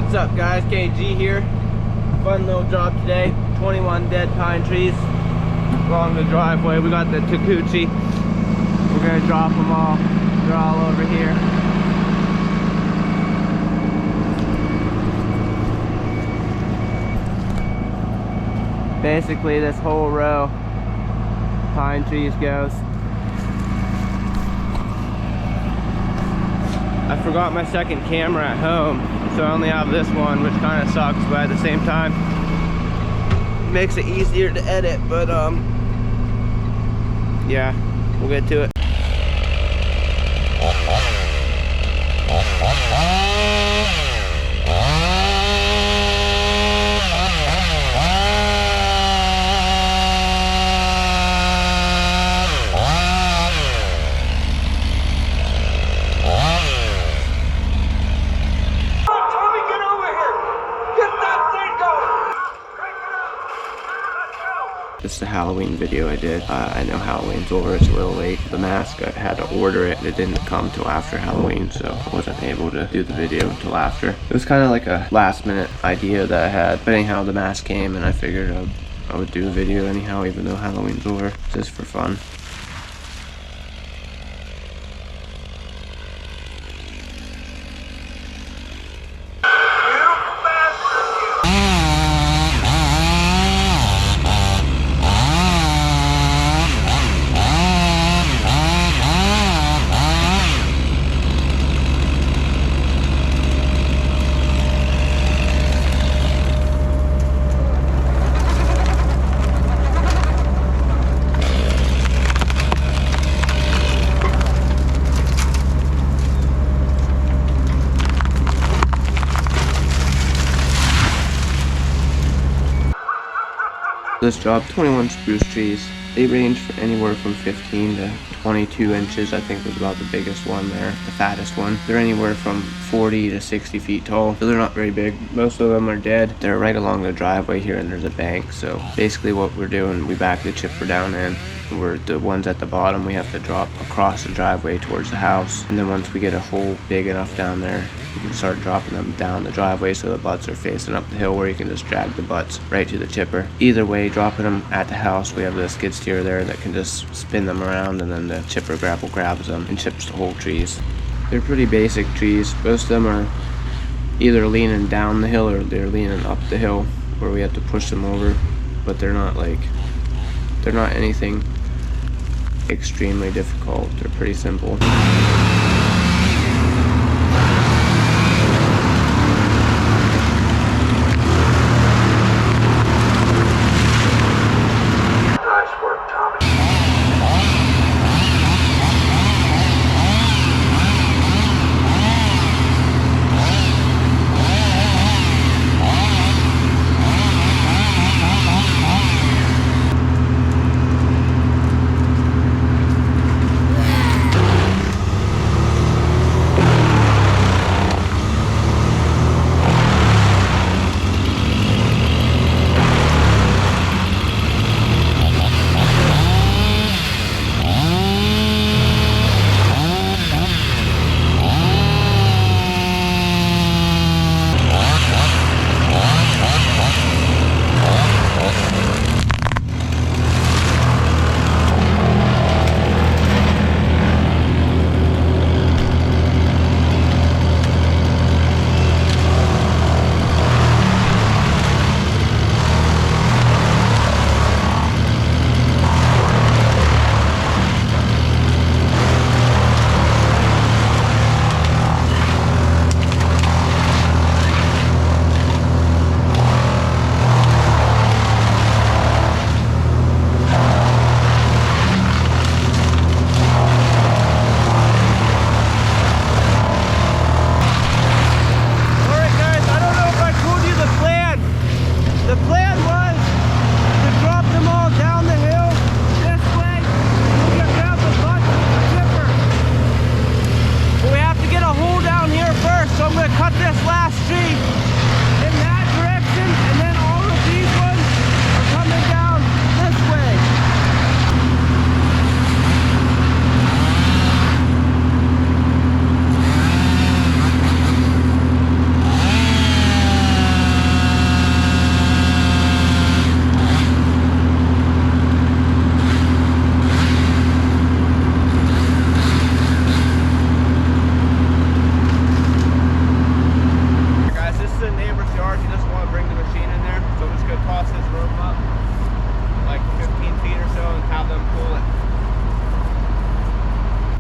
What's up guys, KG here. Fun little job today. 21 dead pine trees along the driveway. We got the Takuchi. We're gonna drop them all. They're all over here. Basically this whole row of pine trees goes. I forgot my second camera at home, so I only have this one, which kind of sucks, but at the same time makes it easier to edit. But yeah, we'll get to it. This is a Halloween video I did. I know Halloween's over, it's a little late. The mask, I had to order it. It didn't come till after Halloween, so I wasn't able to do the video until after. It was kind of like a last minute idea that I had. But anyhow, the mask came and I figured I would do a video anyhow, even though Halloween's over, just for fun. This job, 21 spruce trees. They range for anywhere from 15 to 22 inches, I think was about the biggest one there, the fattest one. They're anywhere from 40 to 60 feet tall, so they're not very big. Most of them are dead. They're right along the driveway here, and there's a bank, so basically what we're doing, we back the chipper down in. We're the ones at the bottom, we have to drop across the driveway towards the house, and then once we get a hole big enough down there, we can start dropping them down the driveway so the butts are facing up the hill where you can just drag the butts right to the chipper. Either way, dropping them at the house, we have the skid steer there that can just spin them around, and then the chipper grapple grabs them and chips the whole trees. They're pretty basic trees. Most of them are either leaning down the hill or they're leaning up the hill where we have to push them over, but they're not anything extremely difficult. They're pretty simple.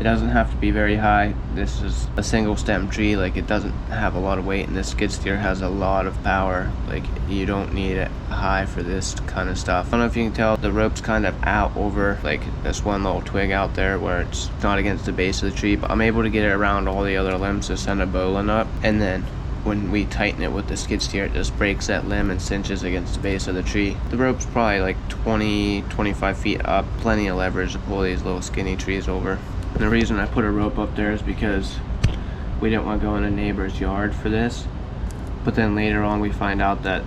It doesn't have to be very high. This is a single stem tree, like it doesn't have a lot of weight, and this skid steer has a lot of power. Like you don't need it high for this kind of stuff. I don't know if you can tell, the rope's kind of out over like this one little twig out there where it's not against the base of the tree, but I'm able to get it around all the other limbs to send a bowline up, and then when we tighten it with the skid steer, it just breaks that limb and cinches against the base of the tree. The rope's probably like 20-25 feet up, plenty of leverage to pull these little skinny trees over. And the reason I put a rope up there is because we didn't want to go in a neighbor's yard for this, but then later on we find out that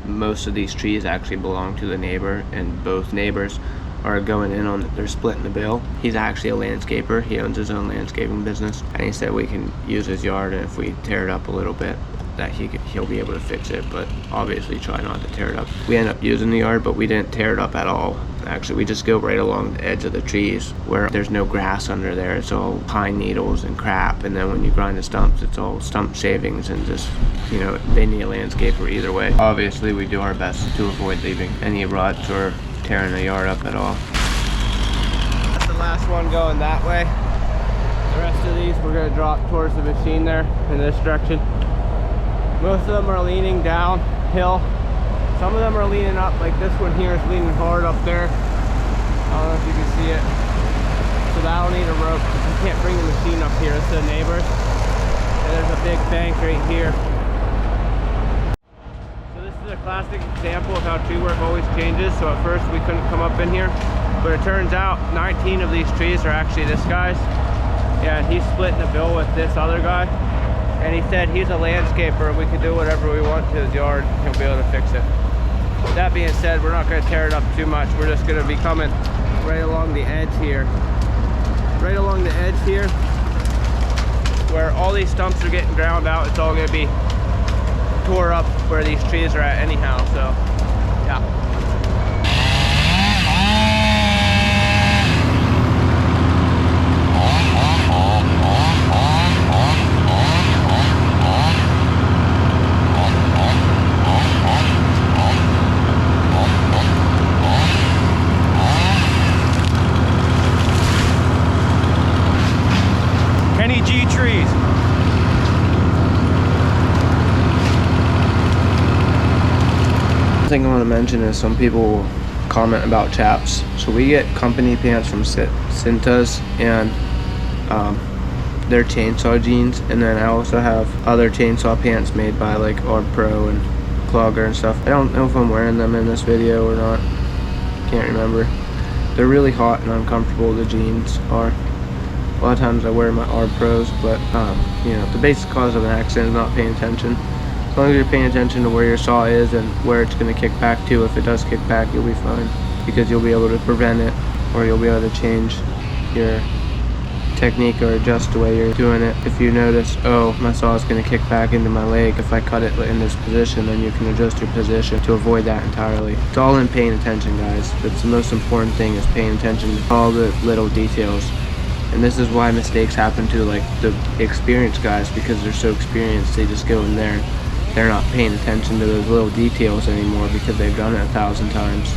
most of these trees actually belong to the neighbor, and both neighbors are going in on, they're splitting the bill. He's actually a landscaper. He owns his own landscaping business, and he said we can use his yard, and if we tear it up a little bit, that he'll be able to fix it, but obviously try not to tear it up. We end up using the yard, but we didn't tear it up at all. Actually, we just go right along the edge of the trees where there's no grass under there. It's all pine needles and crap, and then when you grind the stumps, it's all stump shavings, and just, you know, they need a landscaper either way. Obviously, we do our best to avoid leaving any ruts or tearing the yard up at all. That's the last one going that way. The rest of these we're going to drop towards the machine there in this direction. Most of them are leaning downhill. Some of them are leaning up, like this one here is leaning hard up there. I don't know if you can see it. So that'll need a rope. You can't bring the machine up here. It's the neighbors. And there's a big bank right here. So this is a classic example of how tree work always changes. So at first we couldn't come up in here, but it turns out 19 of these trees are actually this guy's. Yeah, he's splitting the bill with this other guy. And he said he's a landscaper. We can do whatever we want to his yard. He'll be able to fix it. That being said, we're not going to tear it up too much. We're just going to be coming right along the edge here. Right along the edge here, where all these stumps are getting ground out. It's all going to be tore up where these trees are at anyhow. So, yeah. Thing I want to mention is some people comment about chaps. So we get company pants from Cintas and their chainsaw jeans, and then I also have other chainsaw pants made by like Arb Pro and Clogger and stuff. I don't know if I'm wearing them in this video or not. Can't remember. They're really hot and uncomfortable, the jeans are. A lot of times I wear my Arb Pros, but you know, the basic cause of an accident is not paying attention. As long as you're paying attention to where your saw is and where it's going to kick back to, if it does kick back, you'll be fine, because you'll be able to prevent it, or you'll be able to change your technique or adjust the way you're doing it. If you notice, oh, my saw is going to kick back into my leg, if I cut it in this position, then you can adjust your position to avoid that entirely. It's all in paying attention, guys. That's the most important thing, is paying attention to all the little details. And this is why mistakes happen to like the experienced guys, because they're so experienced. They just go in there, they're not paying attention to those little details anymore because they've done it 1,000 times.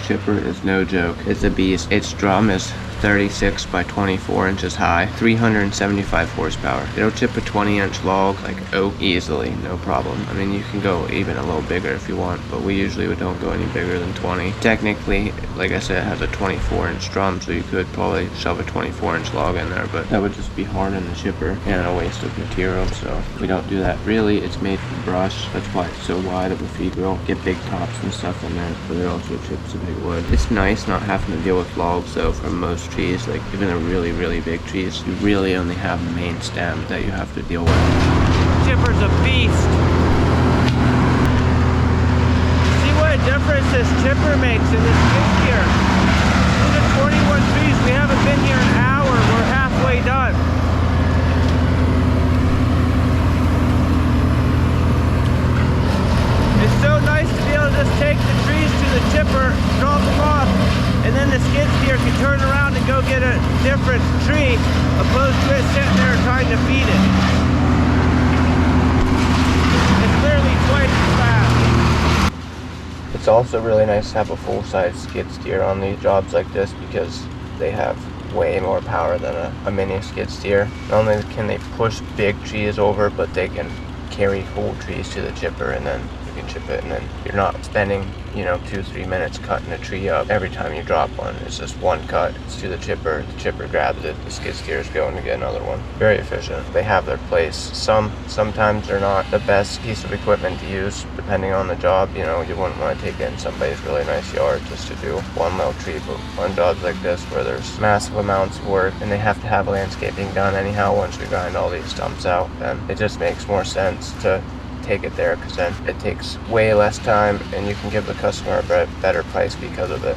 Chipper is no joke. It's a beast. Its drum is 36 by 24 inches high, 375 horsepower. It'll chip a 20-inch log like oak easily, no problem. I mean, you can go even a little bigger if you want, but we usually don't go any bigger than 20. Technically, like I said, it has a 24-inch drum, so you could probably shove a 24-inch log in there, but that would just be hard on the chipper and a waste of material, so we don't do that. Really, it's made for brush. That's why it's so wide of a feed wheel. Get big tops and stuff in there, but it also chips the big wood. It's nice not having to deal with logs though. For most trees, like even the really big trees, you really only have the main stem that you have to deal with. Chipper's a beast. See what a difference this chipper makes in this skid steer. These are 21 trees. We haven't been here an hour. We're halfway done. It's so nice to be able to just take the trees to the chipper, drop them off, and then the skid steer can turn around and go get a different tree, opposed to it sitting there trying to feed it. It's literally twice as fast. It's also really nice to have a full-size skid steer on these jobs like this because they have way more power than a mini skid steer. Not only can they push big trees over, but they can carry whole trees to the chipper, and then you can chip it, and then you're not spending, you know, 2-3 minutes cutting a tree up every time you drop one. It's just one cut, it's to the chipper grabs it, the skid steer is going to get another one. Very efficient. They have their place. Sometimes they're not the best piece of equipment to use depending on the job. You know, you wouldn't want to take it in somebody's really nice yard just to do one little tree, but on jobs like this where there's massive amounts of work and they have to have landscaping done anyhow once we grind all these stumps out, then it just makes more sense to take it there, because then it takes way less time and you can give the customer a better price because of it.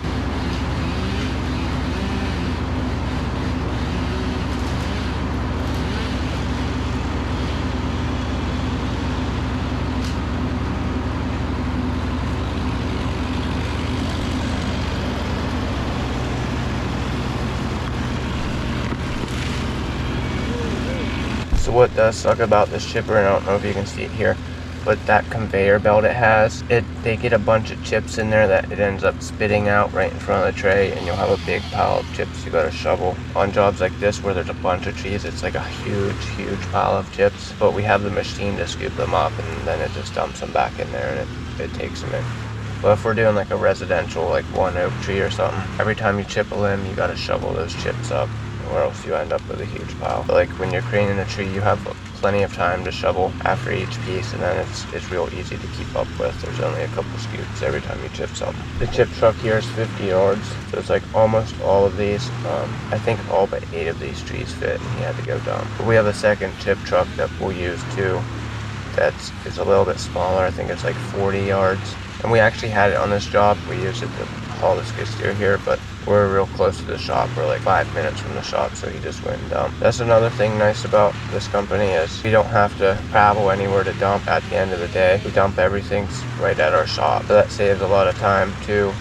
So what does suck about this chipper, and I don't know if you can see it here, but that conveyor belt it has, they get a bunch of chips in there that it ends up spitting out right in front of the tray, and you'll have a big pile of chips you gotta shovel. On jobs like this where there's a bunch of trees, it's like a huge pile of chips, but we have the machine to scoop them up, and then it just dumps them back in there and it takes them in. But if we're doing like a residential, like one oak tree or something, every time you chip a limb, you gotta shovel those chips up, or else you end up with a huge pile. But like when you're cleaning a tree, you have plenty of time to shovel after each piece, and then it's real easy to keep up with. There's only a couple scoops every time you chip something. The chip truck here is 50 yards, so it's like almost all of these. I think all but 8 of these trees fit, and he had to go dump. But we have a second chip truck that we'll use too. It's a little bit smaller. I think it's like 40 yards. And we actually had it on this job. We used it to haul the skid steer here, but we're real close to the shop. We're like 5 minutes from the shop, so he just went and dumped. That's another thing nice about this company is we don't have to travel anywhere to dump at the end of the day. We dump everything right at our shop, so that saves a lot of time too.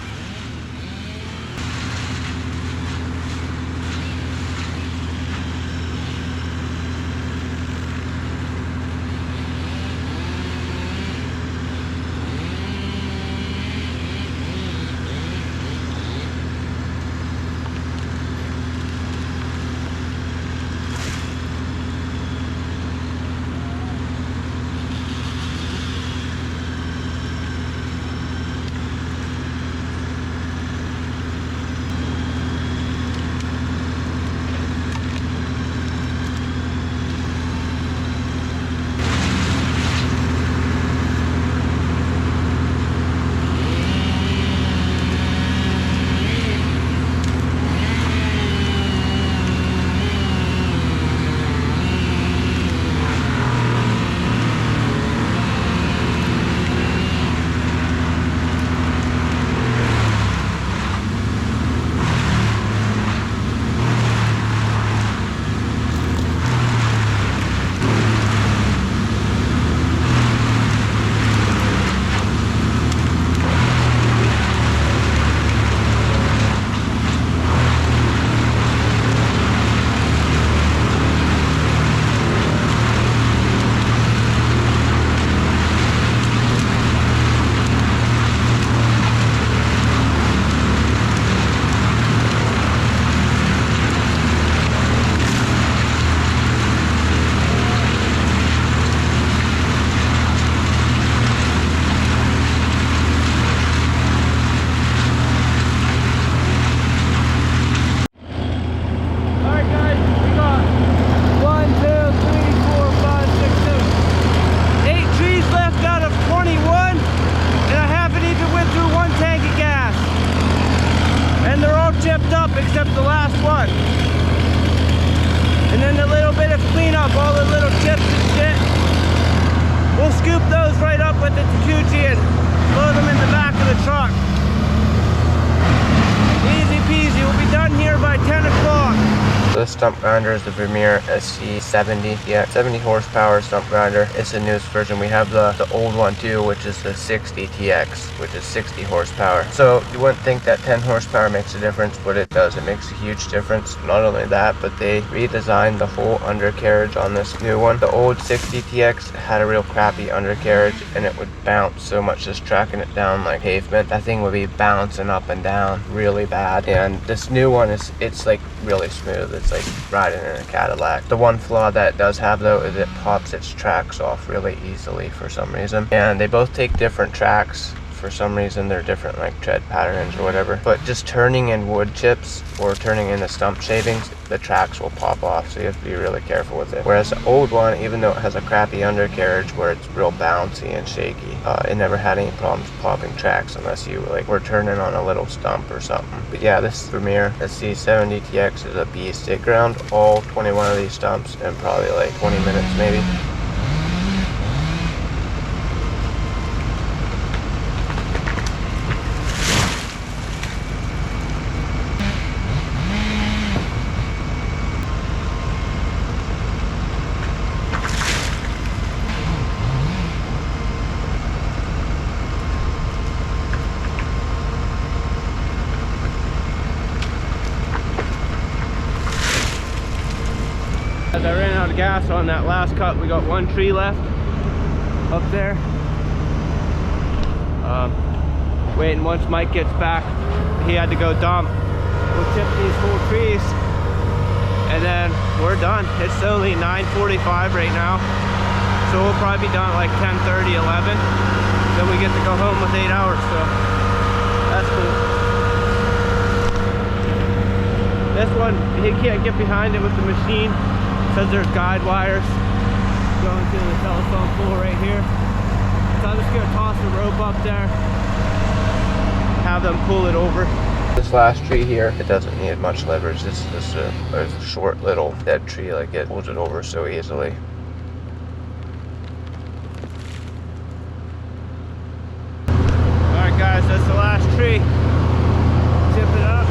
let's clean up all the little chips and shit. We'll scoop those right up with the Takuchi and load them in the back of the truck. Easy peasy, we'll be done here by 10 o'clock. The stump grinder is the Vermeer SC70. Yeah, 70 horsepower stump grinder. It's the newest version. We have the old one too, which is the 60 TX, which is 60 horsepower. So you wouldn't think that 10 horsepower makes a difference, but it does. It makes a huge difference. Not only that, but they redesigned the whole undercarriage on this new one. The old 60 TX had a real crappy undercarriage and it would bounce so much just tracking it down like pavement. That thing would be bouncing up and down really bad. And this new one it's like really smooth. It's like riding in a Cadillac. The one flaw that it does have though is it pops its tracks off really easily for some reason. And they both take different tracks. For some reason they're different like tread patterns or whatever. But just turning in wood chips or turning in the stump shavings, the tracks will pop off, so you have to be really careful with it. Whereas the old one, even though it has a crappy undercarriage where it's real bouncy and shaky, it never had any problems popping tracks unless you like were turning on a little stump or something. But yeah, this Vermeer SC70 TX is a beast. It ground all 21 of these stumps in probably like 20 minutes maybe. As I ran out of gas on that last cut, we got one tree left up there. Waiting once Mike gets back, he had to go dump. We'll chip these whole trees and then we're done. It's only 9:45 right now, so we'll probably be done at like 10:30, 11. Then we get to go home with 8 hours, so that's cool. This one, he can't get behind it with the machine. Says there's guide wires going to the telephone pole right here. So I'm just gonna toss the rope up there, have them pull it over. This last tree here, it doesn't need much leverage. This is just a short little dead tree, like it pulls it over so easily. Alright guys, that's the last tree. Tip it up.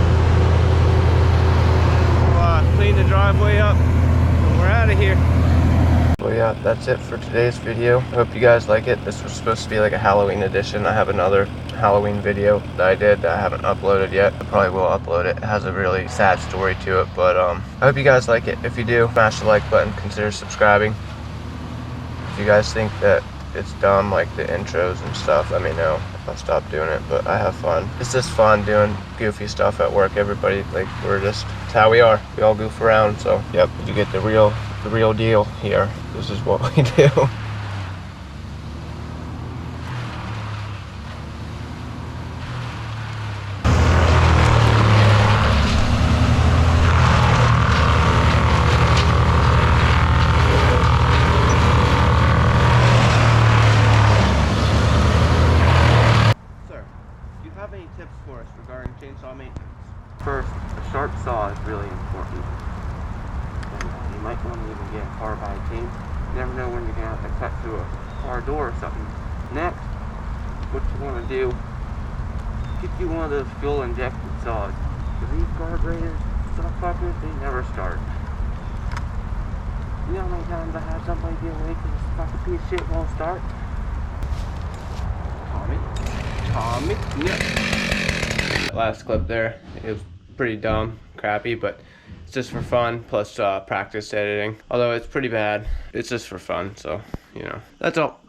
We'll clean the driveway up. We're out of here. Well yeah, that's it for today's video. I hope you guys like it. This was supposed to be like a Halloween edition. I have another Halloween video that I did that I haven't uploaded yet. I probably will upload it. It has a really sad story to it, but I hope you guys like it. If you do, smash the like button, consider subscribing. If you guys think that it's dumb, like the intros and stuff, let me know. I'll stop doing it, but I have fun. It's just fun doing goofy stuff at work. Everybody, like, it's how we are. We all goof around, so yep, you get the real deal here. This is what we do. Any tips for us regarding chainsaw maintenance? First, a sharp saw is really important. And you might want to even get a carbide team. You never know when you're going to have to cut through a car door or something. Next, what you want to do, get you one of those fuel injected saws. These carburetors, fuckers, they never start. You know how many times I had somebody be awake and this fucking piece of shit won't start? Tommy, yeah. Last clip there, it was pretty dumb, crappy, but it's just for fun, plus practice editing. Although it's pretty bad, it's just for fun, so, you know. That's all.